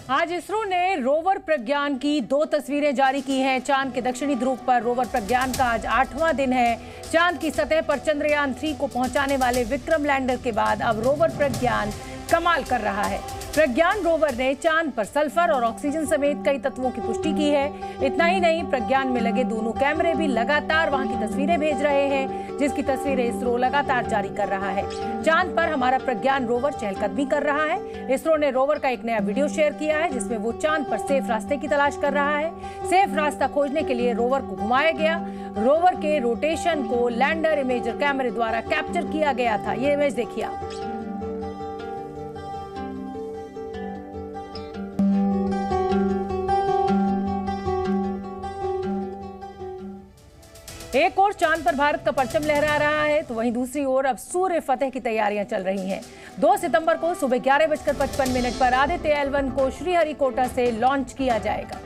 आज इसरो ने रोवर प्रज्ञान की 2 तस्वीरें जारी की हैं। चांद के दक्षिणी ध्रुव पर रोवर प्रज्ञान का आज 8वां दिन है। चांद की सतह पर चंद्रयान 3 को पहुंचाने वाले विक्रम लैंडर के बाद अब रोवर प्रज्ञान कमाल कर रहा है। प्रज्ञान रोवर ने चांद पर सल्फर और ऑक्सीजन समेत कई तत्वों की पुष्टि की है। इतना ही नहीं, प्रज्ञान में लगे दोनों कैमरे भी लगातार वहां की तस्वीरें भेज रहे हैं, जिसकी तस्वीरें इसरो लगातार जारी कर रहा है। चांद पर हमारा प्रज्ञान रोवर चहलकदमी कर रहा है। इसरो ने रोवर का एक नया वीडियो शेयर किया है, जिसमें वो चांद पर सेफ रास्ते की तलाश कर रहा है। सेफ रास्ता खोजने के लिए रोवर को घुमाया गया। रोवर के रोटेशन को लैंडर इमेजर कैमरे द्वारा कैप्चर किया गया था। ये इमेज देखिए आप। एक ओर चांद पर भारत का परचम लहरा रहा है, तो वहीं दूसरी ओर अब सूर्य फतेह की तैयारियां चल रही हैं। 2 सितंबर को सुबह 11:55 पर आदित्य L1 को श्रीहरिकोटा से लॉन्च किया जाएगा।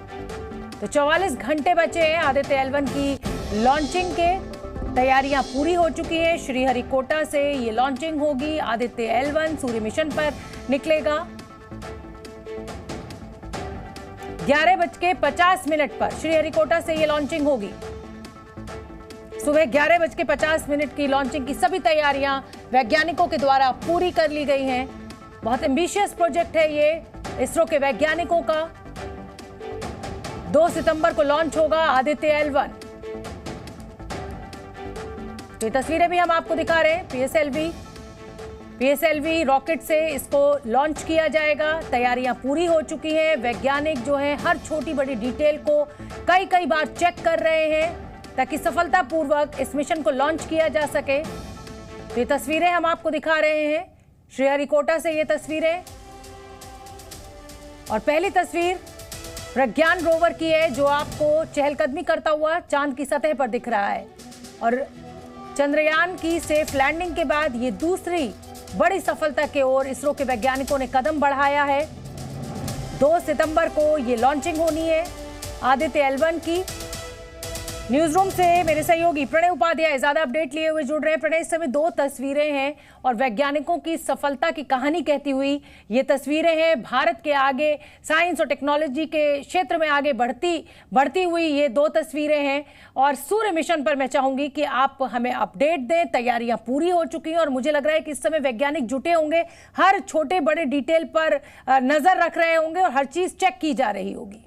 तो 44 घंटे बचे हैं आदित्य L1 की लॉन्चिंग के। तैयारियां पूरी हो चुकी हैं। श्रीहरिकोटा से ये लॉन्चिंग होगी। आदित्य L1 सूर्य मिशन पर निकलेगा। 11:50 पर श्रीहरिकोटा से ये लॉन्चिंग होगी। सुबह 11:50 की लॉन्चिंग की सभी तैयारियां वैज्ञानिकों के द्वारा पूरी कर ली गई हैं। बहुत एम्बिशियस प्रोजेक्ट है ये इसरो के वैज्ञानिकों का। 2 सितंबर को लॉन्च होगा आदित्य L1। तो ये तस्वीरें भी हम आपको दिखा रहे हैं। PSLV रॉकेट से इसको लॉन्च किया जाएगा। तैयारियां पूरी हो चुकी हैं। वैज्ञानिक जो है हर छोटी बड़ी डिटेल को कई बार चेक कर रहे हैं, ताकि सफलतापूर्वक इस मिशन को लॉन्च किया जा सके। तो ये तस्वीरें हम आपको दिखा रहे हैं श्रीहरिकोटा से। ये तस्वीरें, और पहली तस्वीर प्रज्ञान रोवर की है, जो आपको चहलकदमी करता हुआ चांद की सतह पर दिख रहा है। और चंद्रयान की सेफ लैंडिंग के बाद ये दूसरी बड़ी सफलता की ओर इसरो के वैज्ञानिकों ने कदम बढ़ाया है। 2 सितंबर को ये लॉन्चिंग होनी है आदित्य L1 की। न्यूज रूम से मेरे सहयोगी प्रणय उपाध्याय ज्यादा अपडेट लिए हुए जुड़ रहे हैं। प्रणय, इस समय 2 तस्वीरें हैं और वैज्ञानिकों की सफलता की कहानी कहती हुई ये तस्वीरें हैं। भारत के आगे साइंस और टेक्नोलॉजी के क्षेत्र में आगे बढ़ती हुई ये 2 तस्वीरें हैं। और सूर्य मिशन पर मैं चाहूंगी कि आप हमें अपडेट दें। तैयारियां पूरी हो चुकी हैं और मुझे लग रहा है कि इस समय वैज्ञानिक जुटे होंगे, हर छोटे बड़े डिटेल पर नजर रख रहे होंगे और हर चीज चेक की जा रही होगी।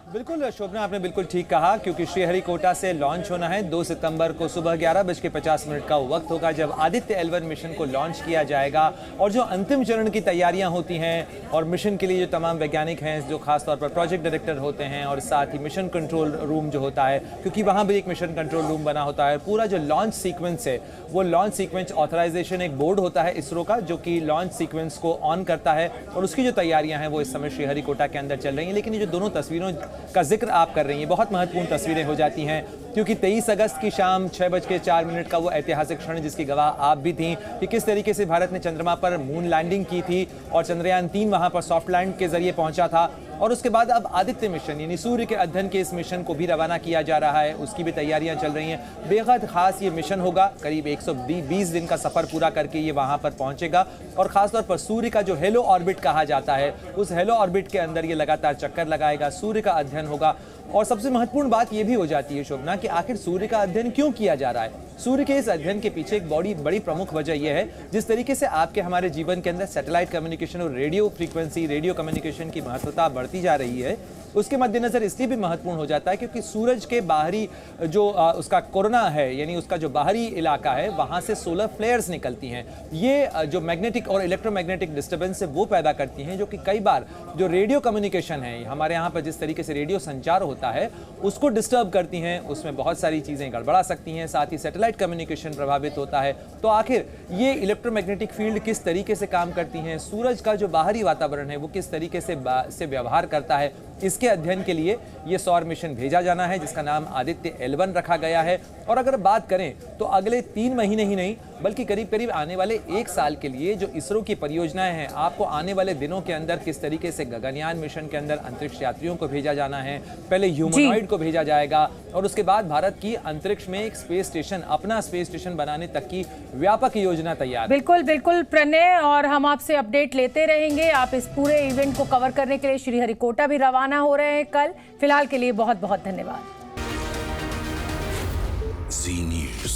बिल्कुल शोभना, आपने बिल्कुल ठीक कहा, क्योंकि श्रीहरिकोटा से लॉन्च होना है। 2 सितंबर को सुबह 11:50 का वक्त होगा जब आदित्य L1 मिशन को लॉन्च किया जाएगा। और जो अंतिम चरण की तैयारियां होती हैं और मिशन के लिए जो तमाम वैज्ञानिक हैं, जो खासतौर पर प्रोजेक्ट डायरेक्टर होते हैं और साथ ही मिशन कंट्रोल रूम जो होता है, क्योंकि वहाँ भी एक मिशन कंट्रोल रूम बना होता है। पूरा जो लॉन्च सीक्वेंस है, वो लॉन्च सीक्वेंस ऑथराइजेशन एक बोर्ड होता है इसरो का, जो कि लॉन्च सीक्वेंस को ऑन करता है। और उसकी जो तैयारियां हैं वो इस समय श्रीहरिकोटा के अंदर चल रही हैं। लेकिन ये जो दोनों तस्वीरों का जिक्र आप कर रही हैं, बहुत महत्वपूर्ण तस्वीरें हो जाती हैं, क्योंकि 23 अगस्त की शाम 6:04 का वो ऐतिहासिक क्षण, जिसकी गवाह आप भी थीं, कि किस तरीके से भारत ने चंद्रमा पर मून लैंडिंग की थी और चंद्रयान 3 वहां पर सॉफ्ट लैंड के जरिए पहुंचा था। और उसके बाद अब आदित्य मिशन यानी सूर्य के अध्ययन के इस मिशन को भी रवाना किया जा रहा है। उसकी भी तैयारियां चल रही हैं। बेहद खास ये मिशन होगा। करीब 120 दिन का सफर पूरा करके ये वहां पर पहुंचेगा। और खासतौर पर सूर्य का जो हेलो ऑर्बिट कहा जाता है, उस हेलो ऑर्बिट के अंदर ये लगातार चक्कर लगाएगा, सूर्य का अध्ययन होगा। और सबसे महत्वपूर्ण बात यह भी हो जाती है शोभना, कि आखिर सूर्य का अध्ययन क्यों किया जा रहा है। सूर्य के इस अध्ययन के पीछे एक बड़ी प्रमुख वजह यह है, जिस तरीके से आपके हमारे जीवन के अंदर सैटेलाइट कम्युनिकेशन और रेडियो फ्रीक्वेंसी, रेडियो कम्युनिकेशन की महत्वता बढ़ती जा रही है, उसके मद्देनजर इसलिए भी महत्वपूर्ण हो जाता है क्योंकि सूरज के बाहरी जो उसका कोरोना है, यानी उसका जो बाहरी इलाका है, वहां से सोलर फ्लेयर्स निकलती हैं। ये जो मैग्नेटिक और इलेक्ट्रोमैग्नेटिक डिस्टर्बेंस है वो पैदा करती हैं, जो कि कई बार जो रेडियो कम्युनिकेशन है हमारे यहाँ पर, जिस तरीके से रेडियो संचार होता है, उसको डिस्टर्ब करती हैं। उसमें बहुत सारी चीज़ें गड़बड़ा सकती हैं। साथ ही सैटेलाइट कम्युनिकेशन प्रभावित होता है। तो आखिर ये इलेक्ट्रोमैग्नेटिक फील्ड किस तरीके से काम करती हैं, सूरज का जो बाहरी वातावरण है वो किस तरीके से व्यवहार करता है, इसके अध्ययन के लिए ये सौर मिशन भेजा जाना है, जिसका नाम आदित्य L1 रखा गया है। और अगर बात करें तो अगले 3 महीने ही नहीं बल्कि करीब करीब आने वाले 1 साल के लिए जो इसरो की परियोजनाएं हैं, आपको आने वाले दिनों के अंदर किस तरीके से गगनयान मिशन के अंदर अंतरिक्ष यात्रियों को भेजा जाना है, पहले ह्यूमनॉइड को भेजा जाएगा और उसके बाद भारत की अंतरिक्ष में एक स्पेस स्टेशन, अपना स्पेस स्टेशन बनाने तक की व्यापक योजना तैयार है। बिल्कुल बिल्कुल प्रणय, और हम आपसे अपडेट लेते रहेंगे। आप इस पूरे इवेंट को कवर करने के लिए श्रीहरिकोटा भी रवाना हो रहे हैं कल। फिलहाल के लिए बहुत बहुत धन्यवाद। Zee News.